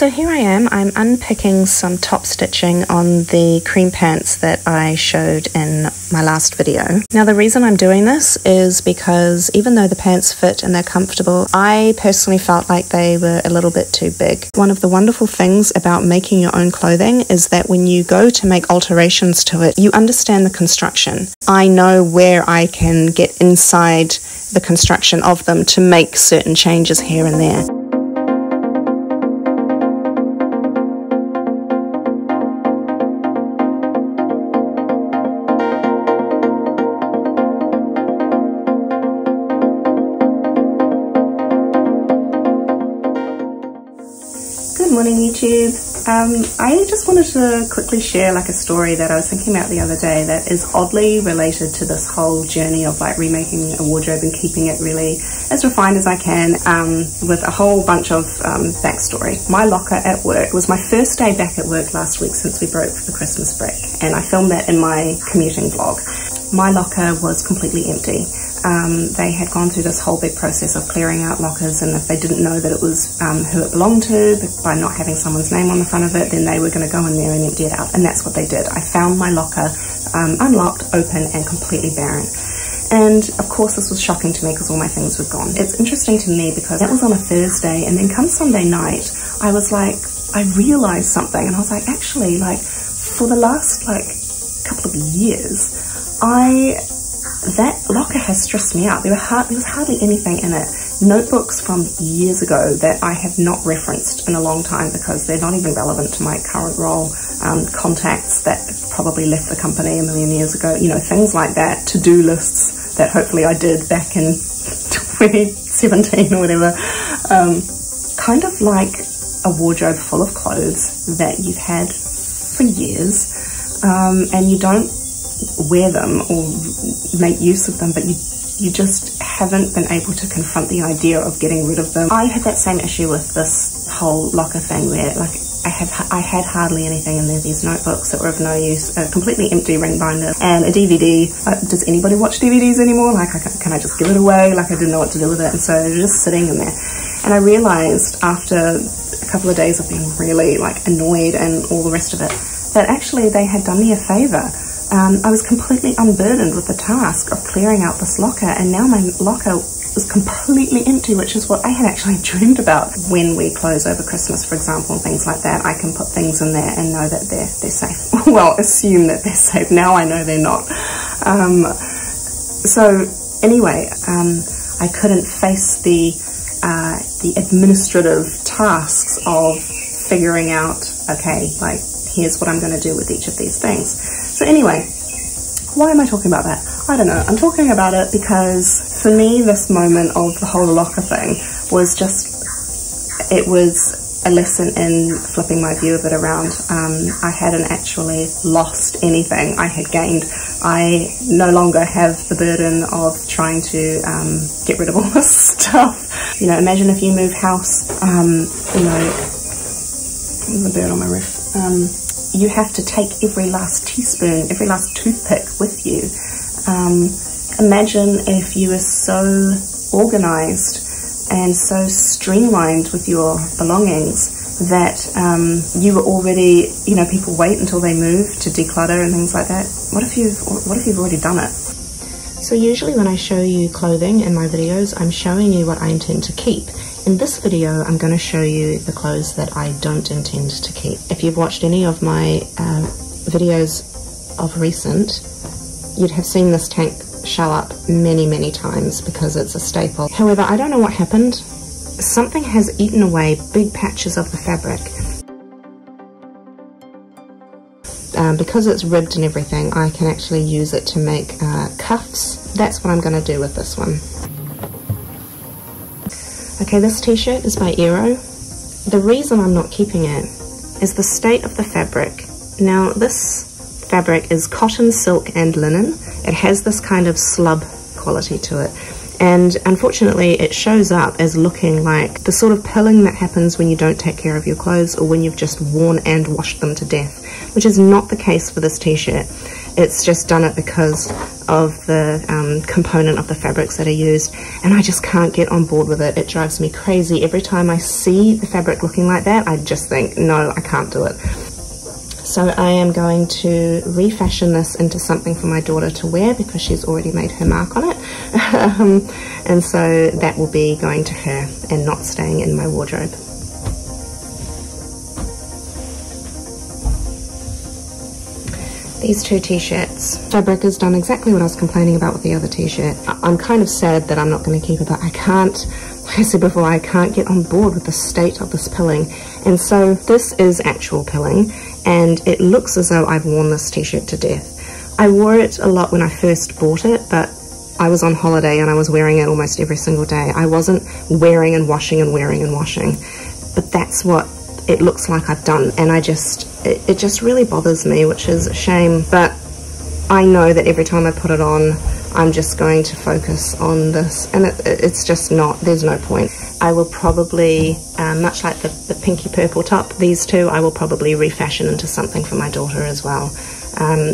So here I am, I'm unpicking some top stitching on the cream pants that I showed in my last video. Now the reason I'm doing this is because even though the pants fit and they're comfortable, I personally felt like they were a little bit too big. One of the wonderful things about making your own clothing is that when you go to make alterations to it, you understand the construction. I know where I can get inside the construction of them to make certain changes here and there. Good morning YouTube. I just wanted to quickly share like a story that I was thinking about the other day that is oddly related to this whole journey of like remaking a wardrobe and keeping it really as refined as I can, with a whole bunch of backstory. My locker at work was my first day back at work last week since we broke for the Christmas break, and I filmed that in my commuting vlog. My locker was completely empty. They had gone through this whole big process of clearing out lockers, and if they didn't know that it was who it belonged to by not having someone's name on the front of it, then they were going to go in there and empty it out, and that's what they did. I found my locker unlocked, open, and completely barren. And of course this was shocking to me because all my things were gone. It's interesting to me because that was on a Thursday, and then come Sunday night I was like, I realized something, and I was like, actually, like for the last like couple of years, that locker has stressed me out. There was hardly anything in it. Notebooks from years ago that I have not referenced in a long time because they're not even relevant to my current role. Contacts that probably left the company a million years ago, you know, things like that. To-do lists that hopefully I did back in 2017 or whatever. Kind of like a wardrobe full of clothes that you've had for years, and you don't wear them or make use of them, but you just haven't been able to confront the idea of getting rid of them. I had that same issue with this whole locker thing where like I had hardly anything in there. These notebooks that were of no use, a completely empty ring binder, and a DVD. Does anybody watch DVDs anymore? Like, can I just give it away? Like, I didn't know what to do with it, and so they're just sitting in there. And I realized after a couple of days of being really like annoyed and all the rest of it, that actually they had done me a favor. I was completely unburdened with the task of clearing out this locker, and now my locker is completely empty, which is what I had actually dreamed about. When we close over Christmas, for example, and things like that, I can put things in there and know that they're safe. Well, assume that they're safe. Now I know they're not. So anyway, I couldn't face the administrative tasks of figuring out, okay, like here's what I'm going to do with each of these things. So anyway, why am I talking about that? I don't know. I'm talking about it because for me this moment of the whole locker thing was just, it was a lesson in flipping my view of it around. I hadn't actually lost anything. I had gained. I no longer have the burden of trying to get rid of all this stuff. You know, imagine if you move house, you know, there's a bird on my roof. You have to take every last teaspoon, every last toothpick with you. Imagine if you were so organized and so streamlined with your belongings that you were already, you know, people wait until they move to declutter and things like that. What if you've already done it? So usually when I show you clothing in my videos, I'm showing you what I intend to keep. In this video, I'm going to show you the clothes that I don't intend to keep. If you've watched any of my videos of recent, you'd have seen this tank show up many times because it's a staple. However, I don't know what happened. Something has eaten away big patches of the fabric. Because it's ribbed and everything, I can actually use it to make cuffs. That's what I'm going to do with this one. Okay, this t-shirt is by Aero. The reason I'm not keeping it is the state of the fabric. Now, this fabric is cotton, silk, and linen. It has this kind of slub quality to it. And unfortunately, it shows up as looking like the sort of pilling that happens when you don't take care of your clothes or when you've just worn and washed them to death, which is not the case for this t-shirt. It's just done it because of the component of the fabrics that are used, and I just can't get on board with it. It drives me crazy. Every time I see the fabric looking like that, I just think, no, I can't do it. So I am going to refashion this into something for my daughter to wear because she's already made her mark on it. And so that will be going to her and not staying in my wardrobe. These two t-shirts. Fabric has done exactly what I was complaining about with the other t-shirt. I'm kind of sad that I'm not going to keep it, but I can't, like I said before, I can't get on board with the state of this pilling. And so this is actual pilling, and it looks as though I've worn this t-shirt to death. I wore it a lot when I first bought it, but I was on holiday and I was wearing it almost every single day. I wasn't wearing and washing and wearing and washing, but that's what it looks like I've done, and it just really bothers me, which is a shame. But I know that every time I put it on, I'm just going to focus on this, and it's just not, there's no point. I will probably, much like the pinky purple top, these two I will probably refashion into something for my daughter as well.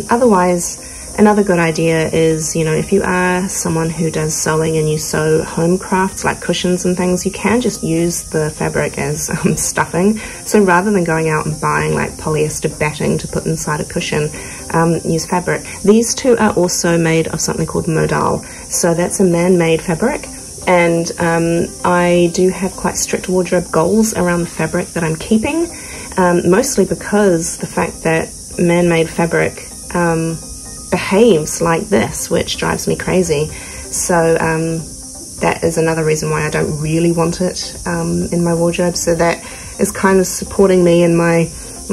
Otherwise, another good idea is, you know, if you are someone who does sewing and you sew home crafts like cushions and things, you can just use the fabric as stuffing. So rather than going out and buying like polyester batting to put inside a cushion, use fabric. These two are also made of something called modal. So that's a man-made fabric. And I do have quite strict wardrobe goals around the fabric that I'm keeping, mostly because the fact that man-made fabric behaves like this, which drives me crazy. So that is another reason why I don't really want it in my wardrobe. So that is kind of supporting me in my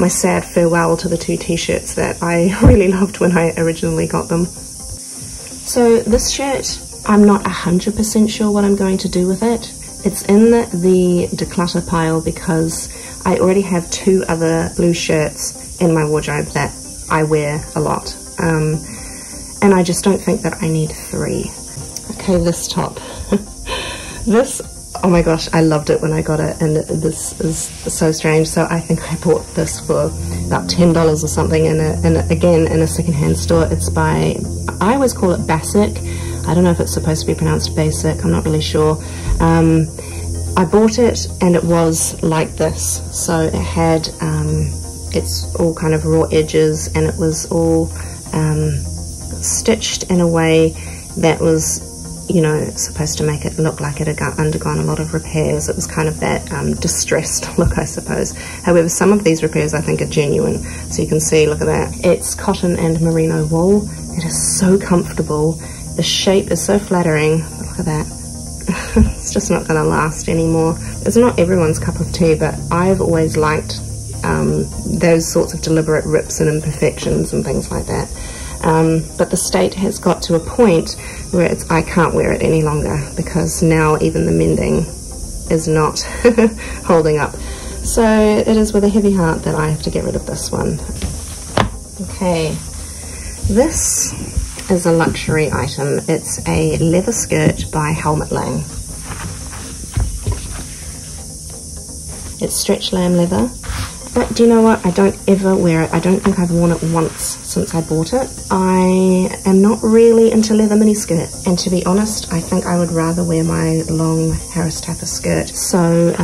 sad farewell to the two t-shirts that I really loved when I originally got them. So this shirt, I'm not 100% sure what I'm going to do with it. It's in the declutter pile because I already have two other blue shirts in my wardrobe that I wear a lot. And I just don't think that I need three. Okay, this top. This, oh my gosh, I loved it when I got it, and this is so strange. So I think I bought this for about $10 or something, again in a secondhand store. It's by, I always call it Basic. I don't know if it's supposed to be pronounced basic, I'm not really sure. I bought it and it was like this. So it had, it's all kind of raw edges, and it was all stitched in a way that was, you know, supposed to make it look like it had undergone a lot of repairs. It was kind of that distressed look, I suppose. However, some of these repairs I think are genuine. So you can see, look at that. It's cotton and merino wool. It is so comfortable. The shape is so flattering. Look at that. It's just not going to last anymore. It's not everyone's cup of tea, but I've always liked those sorts of deliberate rips and imperfections and things like that. But the state has got to a point where I can't wear it any longer, because now even the mending is not holding up. So it is with a heavy heart that I have to get rid of this one. Okay, this is a luxury item. It's a leather skirt by Helmut Lang. It's stretch lamb leather. But do you know what? I don't ever wear it. I don't think I've worn it once since I bought it. I am not really into leather miniskirt, and to be honest, I think I would rather wear my long Harris Tapper skirt. So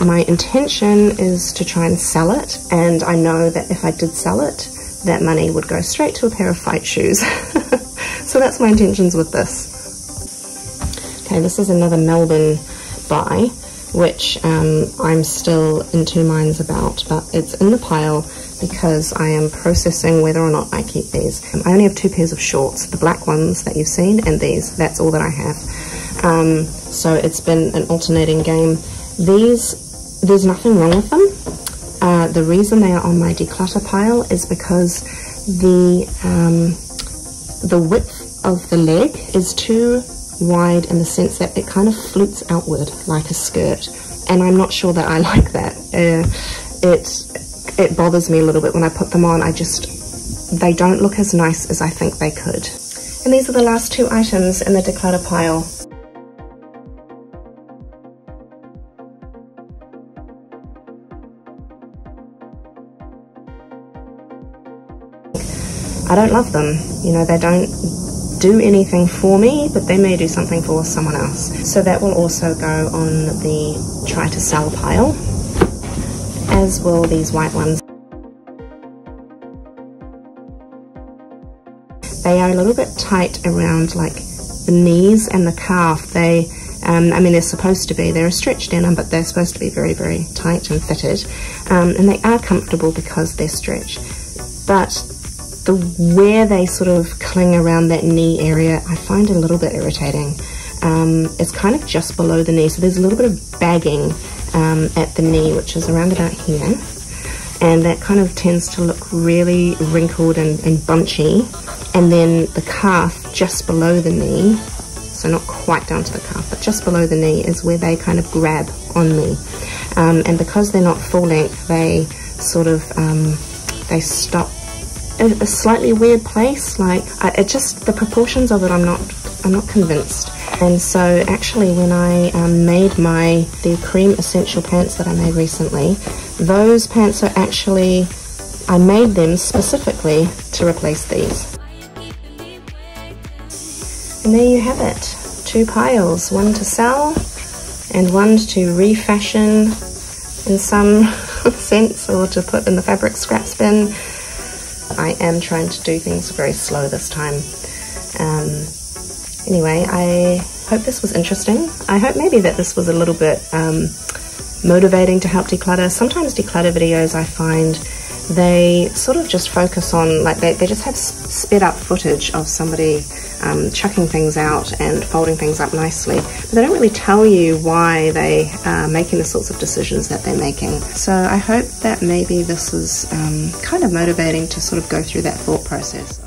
my intention is to try and sell it, and I know that if I did sell it, that money would go straight to a pair of fight shoes. So that's my intentions with this. Okay, this is another Melbourne buy, which I'm still in two minds about, but it's in the pile because I am processing whether or not I keep these. I only have two pairs of shorts, the black ones that you've seen, and these. That's all that I have. So it's been an alternating game. These, there's nothing wrong with them. The reason they are on my declutter pile is because the width of the leg is too wide, in the sense that it kind of flutes outward like a skirt, and I'm not sure that I like that. It bothers me a little bit when I put them on. They don't look as nice as I think they could. And these are the last two items in the declutter pile. I don't love them. You know, they don't do anything for me, but they may do something for someone else. So that will also go on the try to sell pile, as will these white ones. They are a little bit tight around like the knees and the calf. They, I mean, they're supposed to be, they're a stretch denim, but they're supposed to be very, very tight and fitted. And they are comfortable because they're stretch. But where they sort of cling around that knee area, I find a little bit irritating. It's kind of just below the knee, so there's a little bit of bagging at the knee, which is around about here. And that kind of tends to look really wrinkled and bunchy. And then the calf just below the knee, so not quite down to the calf, but just below the knee is where they kind of grab on me. And because they're not full length, they sort of, they stop in a slightly weird place. Like, it just, the proportions of it, I'm not convinced. And so actually when I made the cream essential pants that I made recently, those pants are actually, I made them specifically to replace these. And there you have it, 2 piles, one to sell and one to refashion in some sense, or to put in the fabric scraps bin. I am trying to do things very slow this time. Anyway, I hope this was interesting. I hope maybe that this was a little bit motivating to help declutter. Sometimes declutter videos, I find, they sort of just focus on, like, they just have sped up footage of somebody chucking things out and folding things up nicely, but they don't really tell you why they are making the sorts of decisions that they're making. So I hope that maybe this is kind of motivating to sort of go through that thought process.